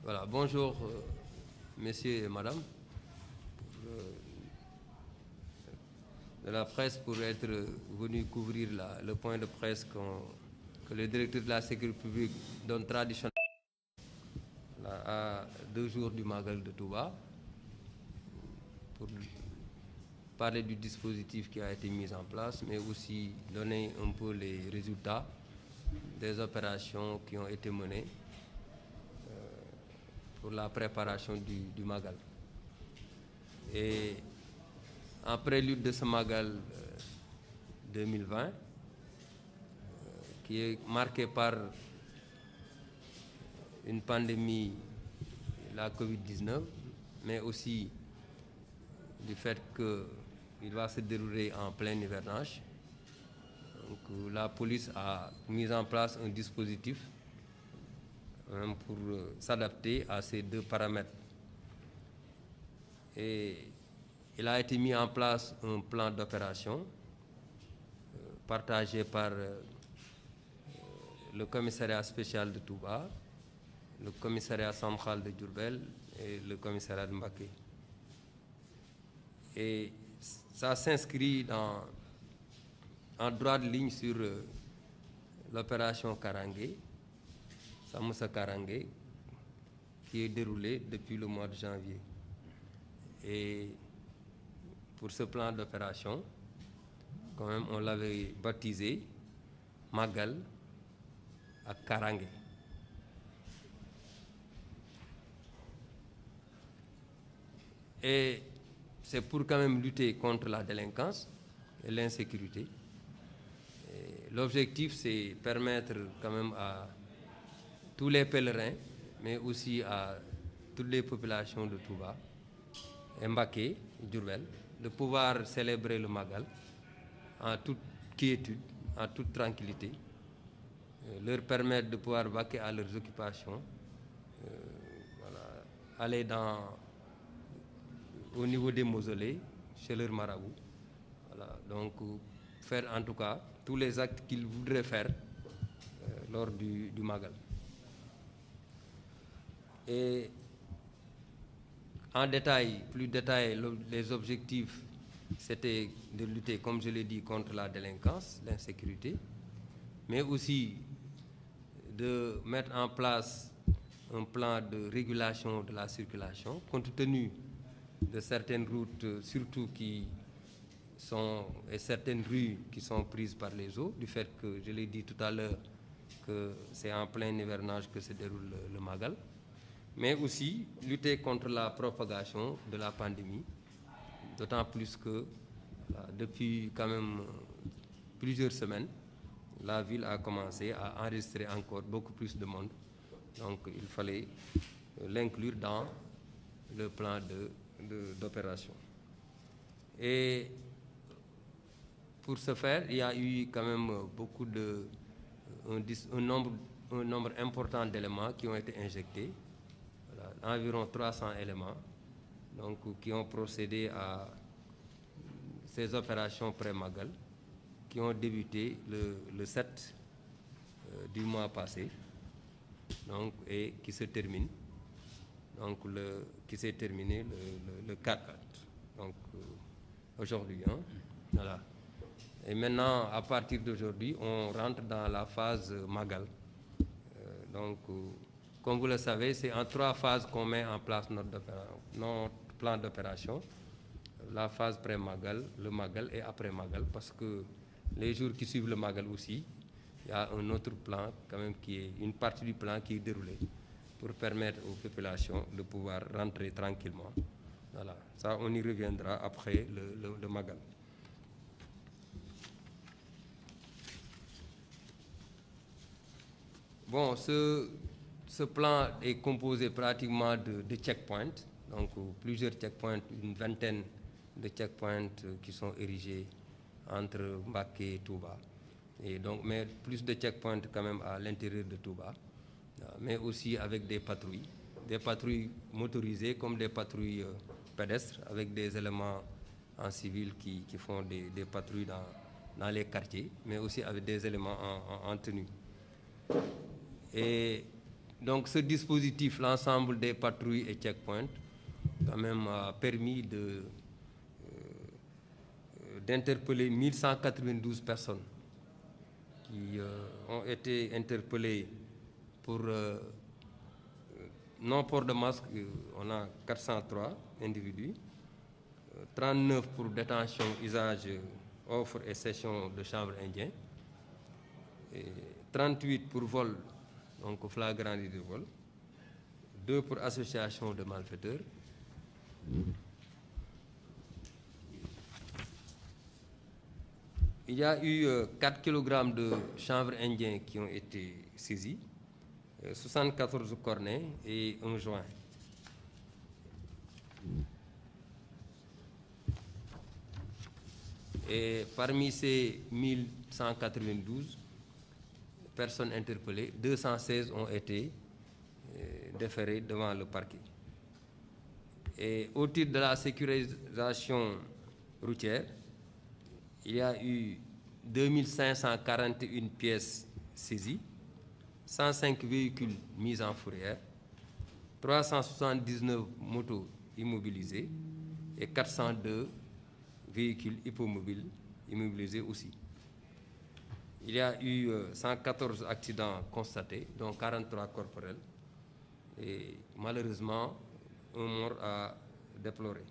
Voilà, bonjour messieurs et madame de la presse pour être venu couvrir le point de presse que le directeur de la sécurité publique donne traditionnellement à 2 jours du Magal de Touba pour parler du dispositif qui a été mis en place, mais aussi donner un peu les résultats des opérations qui ont été menées pour la préparation du Magal. Et en prélude de ce Magal 2020, qui est marqué par une pandémie, la Covid-19, mais aussi du fait qu'il va se dérouler en plein hivernage. Donc, la police a mis en place un dispositif pour s'adapter à ces 2 paramètres. Et il a été mis en place un plan d'opération partagé par le commissariat spécial de Touba, le commissariat central de Diourbel et le commissariat de Mbacké. Et ça s'inscrit en droite ligne sur l'opération Karangé, Samoussa Karangé, qui est déroulée depuis le mois de janvier. Et pour ce plan d'opération, quand même, on l'avait baptisé Magal à Karangé. Et c'est pour quand même lutter contre la délinquance et l'insécurité. L'objectif, c'est permettre quand même à tous les pèlerins, mais aussi à toutes les populations de Touba, Mbacké, Diourbel, de pouvoir célébrer le Magal en toute quiétude, en toute tranquillité, leur permettre de pouvoir vaquer à leurs occupations, aller au niveau des mausolées, chez leur marabout. Voilà, donc faire en tout cas tous les actes qu'ils voudraient faire lors du Magal. Et en détail, plus détaillé, les objectifs, c'était de lutter, comme je l'ai dit, contre la délinquance, l'insécurité, mais aussi de mettre en place un plan de régulation de la circulation, compte tenu de certaines routes, surtout et certaines rues qui sont prises par les eaux, du fait que, je l'ai dit tout à l'heure, que c'est en plein hivernage que se déroule le Magal, mais aussi lutter contre la propagation de la pandémie, d'autant plus que depuis quand même plusieurs semaines, la ville a commencé à enregistrer encore beaucoup plus de monde. Donc il fallait l'inclure dans le plan d'opération. Et pour ce faire, il y a eu quand même un nombre important d'éléments qui ont été injectés, environ 300 éléments, donc, qui ont procédé à ces opérations pré-Magal, qui ont débuté le 7 du mois passé, donc, et qui se termine, donc qui s'est terminé le 4, donc aujourd'hui. Voilà. Et maintenant, à partir d'aujourd'hui, on rentre dans la phase Magal. Donc, comme vous le savez, c'est en 3 phases qu'on met en place notre plan d'opération. La phase pré-Magal, le Magal et après Magal, parce que les jours qui suivent le Magal aussi, il y a un autre plan, quand même, qui est une partie du plan qui est déroulée pour permettre aux populations de pouvoir rentrer tranquillement. Voilà, ça on y reviendra après le Magal. Bon, ce plan est composé pratiquement de checkpoints, donc plusieurs checkpoints, une vingtaine de checkpoints qui sont érigés entre Mbacké et Touba. Et donc, mais plus de checkpoints quand même à l'intérieur de Touba, mais aussi avec des patrouilles motorisées comme des patrouilles pédestres, avec des éléments en civil qui font des patrouilles dans les quartiers, mais aussi avec des éléments en tenue. Et Donc ce dispositif, l'ensemble des patrouilles et checkpoints, quand même a permis d'interpeller 1192 personnes qui ont été interpellées pour non-port de masque. On a 403 individus, 39 pour détention, usage, offre et cession de chanvre indien, et 38 pour vol, donc flagrant délit de vol, 2 pour association de malfaiteurs, il y a eu 4 kg de chanvre indien qui ont été saisis, 74 cornets et un joint. Et parmi ces 1192 personnes interpellées, 216 ont été déférées devant le parquet. Et au titre de la sécurisation routière, il y a eu 2541 pièces saisies, 105 véhicules mis en fourrière, 379 motos immobilisées et 402 véhicules hippomobiles immobilisés aussi. Il y a eu 114 accidents constatés, dont 43 corporels, et malheureusement, un mort à déplorer,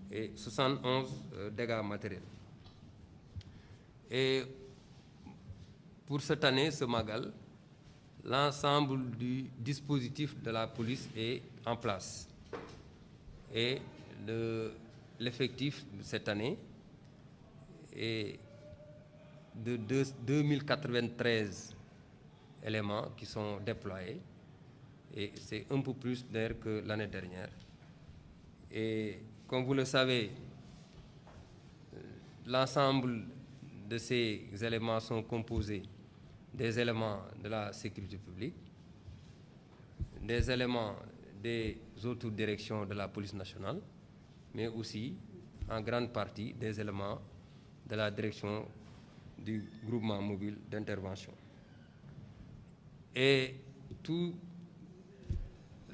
et 71 dégâts matériels. Et pour cette année, ce Magal, l'ensemble du dispositif de la police est en place. Et l'effectif de cette année est de 2093 éléments qui sont déployés. Et c'est un peu plus d'ailleurs que l'année dernière. Et comme vous le savez, l'ensemble de ces éléments sont composés des éléments de la sécurité publique, des éléments des autres directions de la police nationale, mais aussi en grande partie des éléments de la direction du groupement mobile d'intervention. Et tout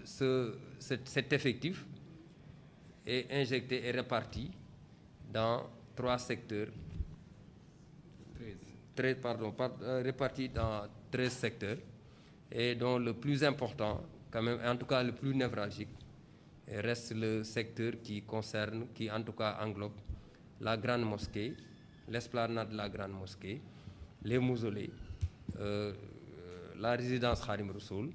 cet effectif est injecté et réparti dans 3 secteurs, répartis dans 13 secteurs, et dont le plus important, quand même, en tout cas le plus névralgique, reste le secteur qui concerne, qui en tout cas englobe la grande mosquée, l'esplanade de la grande mosquée, les mausolées, la résidence Khadim Rassoul